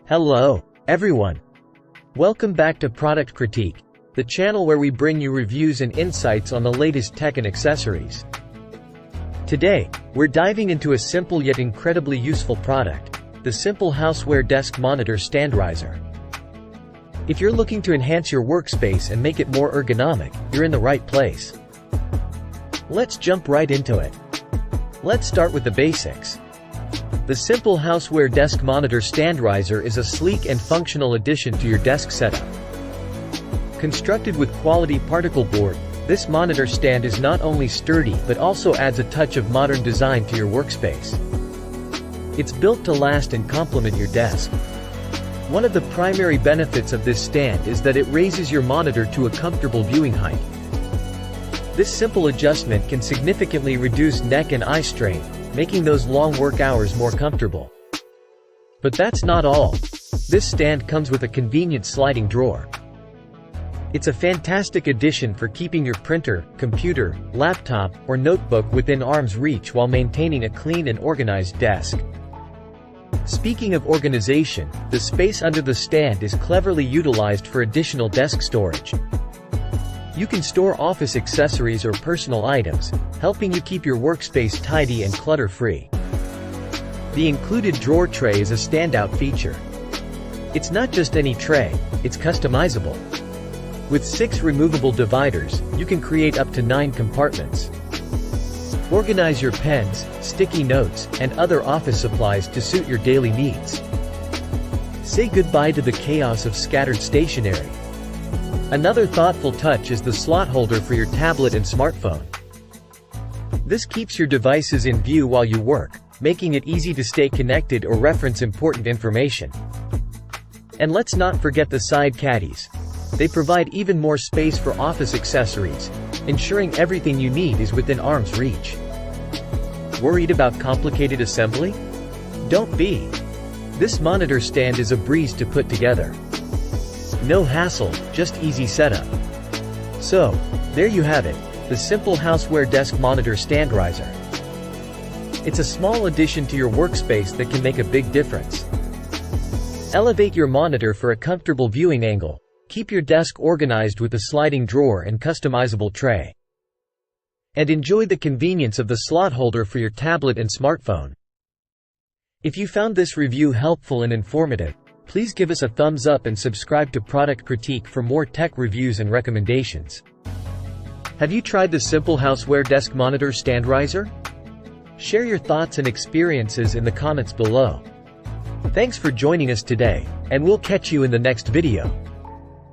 Hello, everyone. Welcome back to Product Critique, the channel where we bring you reviews and insights on the latest tech and accessories. Today, we're diving into a simple yet incredibly useful product, the simple Houseware desk monitor stand riser. If you're looking to enhance your workspace and make it more ergonomic, you're in the right place. Let's jump right into it. Let's start with the basics. The simple Houseware desk monitor stand riser is a sleek and functional addition to your desk setup. Constructed with quality particle board, this monitor stand is not only sturdy but also adds a touch of modern design to your workspace. It's built to last and complement your desk. One of the primary benefits of this stand is that it raises your monitor to a comfortable viewing height. This simple adjustment can significantly reduce neck and eye strain, making those long work hours more comfortable. But that's not all. This stand comes with a convenient sliding drawer. It's a fantastic addition for keeping your printer, computer, laptop, or notebook within arm's reach while maintaining a clean and organized desk. Speaking of organization, the space under the stand is cleverly utilized for additional desk storage. You can store office accessories or personal items, helping you keep your workspace tidy and clutter-free. The included drawer tray is a standout feature. It's not just any tray, it's customizable. With 6 removable dividers, you can create up to 9 compartments. Organize your pens, sticky notes, and other office supplies to suit your daily needs. Say goodbye to the chaos of scattered stationery. Another thoughtful touch is the slot holder for your tablet and smartphone. This keeps your devices in view while you work, making it easy to stay connected or reference important information. And let's not forget the side caddies. They provide even more space for office accessories, ensuring everything you need is within arm's reach. Worried about complicated assembly? Don't be. This monitor stand is a breeze to put together. No hassle, just easy setup. So, there you have it, the simple Houseware desk monitor stand riser. It's a small addition to your workspace that can make a big difference. Elevate your monitor for a comfortable viewing angle. Keep your desk organized with a sliding drawer and customizable tray. And enjoy the convenience of the slot holder for your tablet and smartphone. If you found this review helpful and informative, please give us a thumbs up and subscribe to Product Critique for more tech reviews and recommendations. Have you tried the simple Houseware desk monitor stand riser? Share your thoughts and experiences in the comments below. Thanks for joining us today, and we'll catch you in the next video.